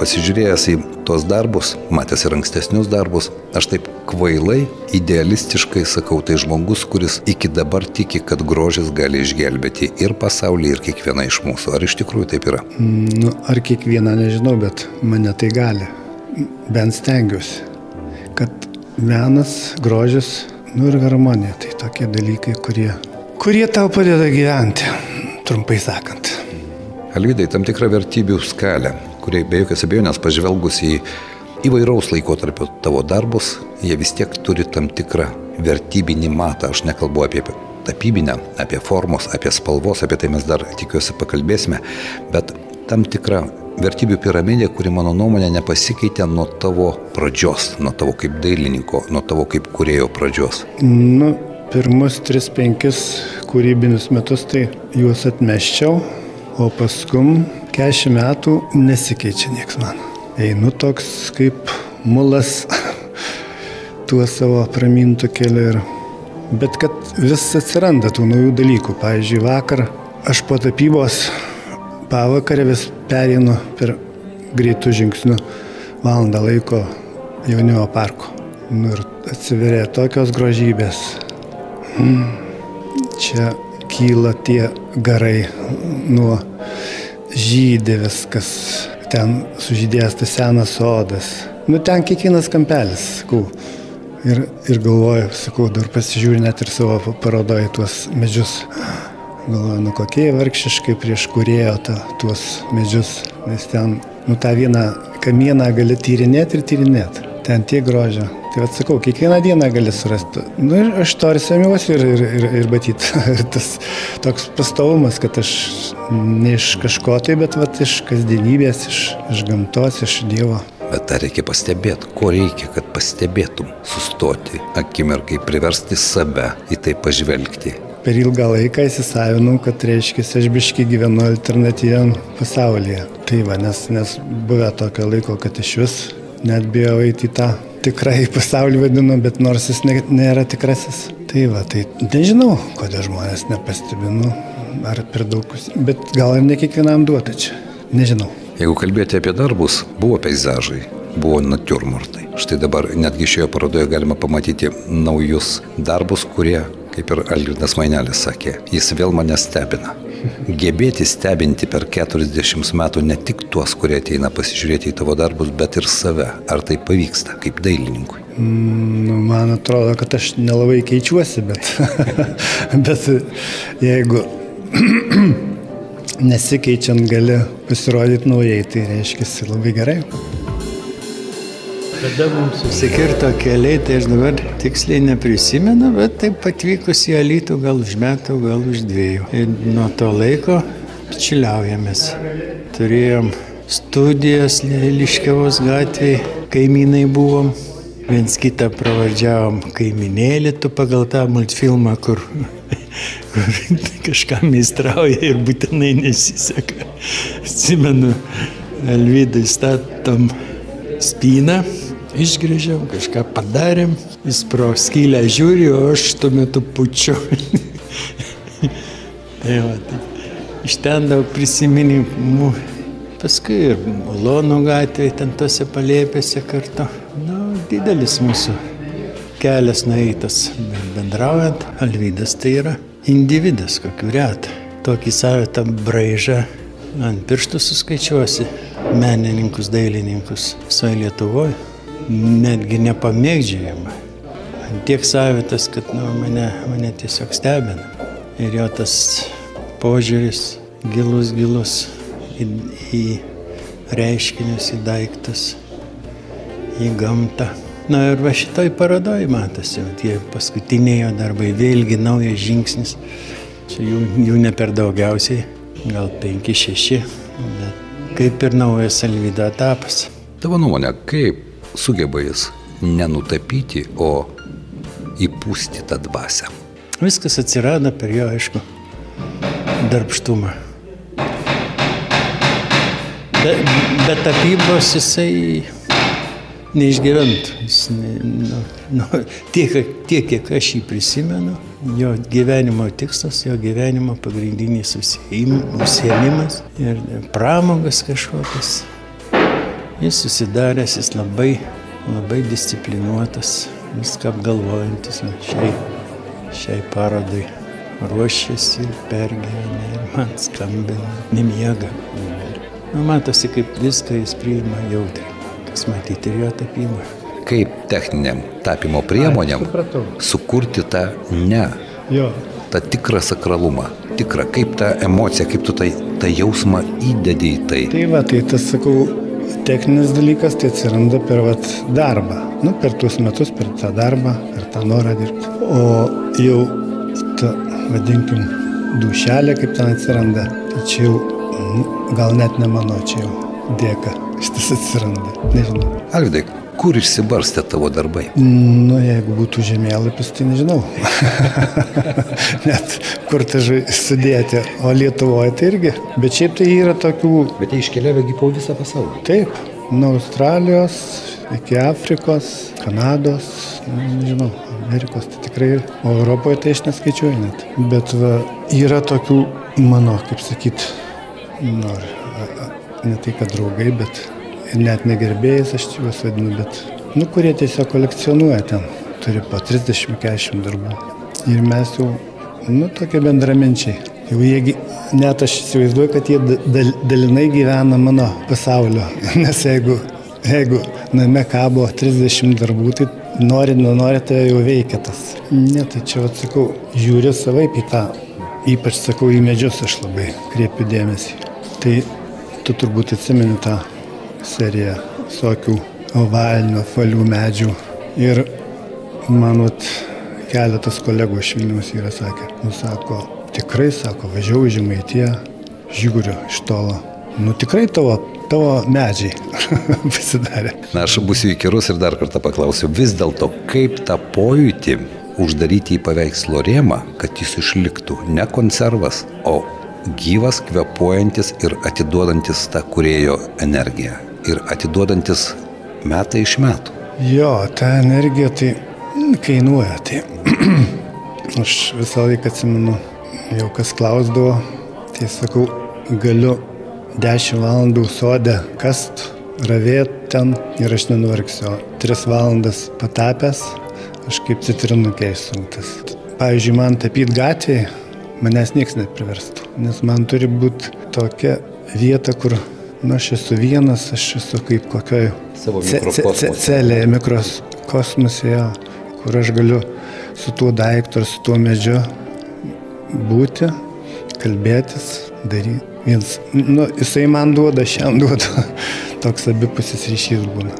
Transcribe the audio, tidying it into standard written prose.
pasižiūrėjęs į tuos darbus, matęs ir ankstesnius darbus, aš taip kvailai, idealistiškai sakau, tai žmogus, kuris iki dabar tiki, kad grožis gali išgelbėti ir pasaulį, ir kiekvieną iš mūsų. Ar iš tikrųjų taip yra? Ar kiekvieną nežinau, bet mane tai gali. Bent stengiuosi, kad menas, grožis, ir harmonija, tai tokie dalykai, kurie tau padeda gyventi, trumpai sakant. Alvydai, tam tikrą vertybių skalę, kurie be jokios abejonės pažvelgus į įvairaus laikotarpio tavo darbus, jie vis tiek turi tam tikrą vertybinį matą. Aš nekalbu apie tapybinę, apie formos, apie spalvos, apie tai mes dar tikiuosi pakalbėsime, bet tam tikra vertybių piramidė, kuri mano nuomonė nepasikeitė nuo tavo pradžios, nuo tavo kaip dailininko, nuo tavo kaip kūrėjo pradžios. Pirmus 3-5 kūrybinius metus tai juos atmeščiau, o paskum 40 metų nesikeičia nieks man. Einu toks kaip mulas tuo savo pramintų keliu. Bet kad vis atsiranda tų naujų dalykų. Pavyzdžiui, vakar aš po tapybos pavakarę vis pereinu per greitų žingsnių valandą laiko jaunimo parko. Ir atsiveria tokios grožybės. Čia kyla tie garai, nuo žydė viskas, ten sužydėjęs tas senas sodas. Ten kiekvienas kampelis, sakau. Ir galvoju, sakau, dar pasižiūrė net ir savo parodoje tuos medžius. Galvoju, kokie vargšiškai prieš kūrėjo tuos medžius. Nes ten, tą vieną kamieną gali tyrinėti ir tyrinėti. Ten tiek grožio. Tai atsakau, kiekvieną dieną gali surasti. Ir aš to ir semiuosi ir matyti. Tas toks pastovumas, kad aš ne iš kažko tai, bet iš kasdienybės, iš gamtos, iš Dievo. Bet tą reikia pastebėti. Ko reikia, kad pastebėtum? Sustoti akimirkai, priversti save į tai pažvelgti. Per ilgą laiką įsisavinau, kad reiškia, aš biškį gyvenu alternatyviam pasaulyje. Tai nes buvę tokio laiko, kad iš vis net bijau eiti į tą tikrai pasaulį vadinu, bet nors jis nėra tikrasis. Tai nežinau, kodėl žmonės nepastebinu, ar per daug, bet gal ir ne kiekvienam duota čia, nežinau. Jeigu kalbėti apie darbus, buvo peizažai, buvo natiurmortai. Štai dabar netgi šioje parodoje galima pamatyti naujus darbus, kurie, kaip ir Algirdas Mainelis sakė, jis vėl mane stebina. Gebėti stebinti per 40 metų ne tik tuos, kurie ateina pasižiūrėti į tavo darbus, bet ir save. Ar tai pavyksta kaip dailininkui? Man atrodo, kad aš nelabai keičiuosi, bet jeigu nesikeičiant gali pasirodyti naujai, tai reiškia labai gerai. Kada mums susikirto keliai, tai aš dabar tiksliai neprisimenu, bet taip atvykus į Alytų gal už metų, gal už 2. Ir nuo to laiko bičiuliaujamės. Turėjom studijas Liškiavos gatvėje, kaimynai buvom. Viens kitą pravardžiavom kaiminėlį, tu pagal tą multfilmą, kur kažką meistrauja ir būtinai nesiseka. Atsimenu, Alvydai statom spyną, išgrįžiam, kažką padarėm, jis pro skylę žiūri, o aš tuo metu pučiu. Iš ten daug prisiminimų. Paskui ir Ulonų gatvėje, ten tose palėpėse kartu. Didelis mūsų kelias nueitas bendraujant. Alvydas tai yra individas, kokių retą. Tokį savitą braižą ant pirštų suskaičiuosi menininkus, dailininkus visoje Lietuvoje. Netgi nepamėgdžiojama. Tiek savitas, kad mane tiesiog stebina. Ir jo tas požiūris gilus į reiškinius, į daiktus, į gamtą. Ir va šitoj parodoj matosi, tie paskutiniai jo darbai, vėlgi naujas žingsnis. Čia jų ne per daugiausiai, gal 5-6, bet kaip ir naujas Alvydo etapas. Tavo nuomonė, kaip sugeba jis nenutapyti, o įpūsti tą dvasią? Viskas atsirado per jo, aišku, darbštumą. Be tapybos jisai neišgyventų. Tiek, kiek aš jį prisimenu, jo gyvenimo tikslas, jo gyvenimo pagrindinis užsiėmimas ir pramogas kažkokias. Jis susidaręs, jis labai disciplinuotas, viską apgalvojantis. Šiai parodai ruošiasi ir pergyvena ir man skambina, nemiega. Matosi, kaip viską jis priima jautriai, kas matyti ir jo tapybą. Kaip techniniam tapymo priemonėm sukurti tą tą tikrą sakralumą, tikrą, kaip tą emociją, kaip tu tą jausmą įdedi į tai. Tai tas, sakau, techninis dalykas, tai atsiranda per darbą. Per tuos metus, per tą darbą, per tą norą dirbti. O jau ta, vadinkim, dušelė, kaip ten atsiranda, tai čia jau, gal net ne mano, čia jau dėka šitas atsiranda, nežinau. Alvydai, kur išsibarstė tavo darbai? Jeigu būtų žemėlapis, tai nežinau. Net kur tai sudėti, o Lietuvoje tai irgi. Bet šiaip tai yra tokių... Bet tai iškeliavėgi po visą pasaulį? Taip, nuo Australijos iki Afrikos, Kanados, nežinau, Amerikos tai tikrai ir. O Europoje tai aš neskaičiuoju net. Bet yra tokių mano, kaip sakyt, ne tai kad draugai, bet... net negerbėjais aš juos vadinu, bet, kurie tiesiog kolekcionuoja ten, turi po 30-40 darbų. Ir mes jau, tokie bendraminčiai. Jau jie, net aš įsivaizduoju, kad jie dalinai gyvena mano pasaulio. Nes jeigu name kabo 30 darbų, tai nori, tai jau veikia tas. Ne, tai čia, sakau, žiūriu savaip į tą, ypač, sakau, į medžius aš labai kreipiu dėmesį. Tai tu turbūt atsimeni tą serija visokių ovalinių, apvalių medžių. Ir man keletas kolegų iš Vilniaus yra sakę, sako, tikrai, sako, važiavau į Žemaitiją, žiūriu iš tolo. Tikrai tavo medžiai pasidarė. Aš būsiu įkyrus ir dar kartą paklausiu, vis dėlto, kaip tą pojūtį uždaryti į paveikslo rėmą, kad jis išliktų ne konservas, o gyvas, kvėpuojantis ir atiduodantis tą kūrėjo energiją. Ir atiduodantis metai iš metų. Jo, ta energija tai kainuoja. Tai aš visą laiką atsimenu, jau kas klausdavo, tai sakau, galiu 10 valandų sode kast, ravėt ten ir aš nenuvargsiu. 3 valandas patapęs, aš kaip citrinukė išsunktas. Pavyzdžiui, man tapyti gatvėje, manęs niekas nepriverstų, nes man turi būti tokia vieta, kur aš esu vienas, aš esu kaip kokioj celėje, mikrokosmose, kur aš galiu su tuo daiktu ar su tuo medžiu būti, kalbėtis, daryti. Jisai man duoda, aš jam duodu. Toks abipusis ryšys būna.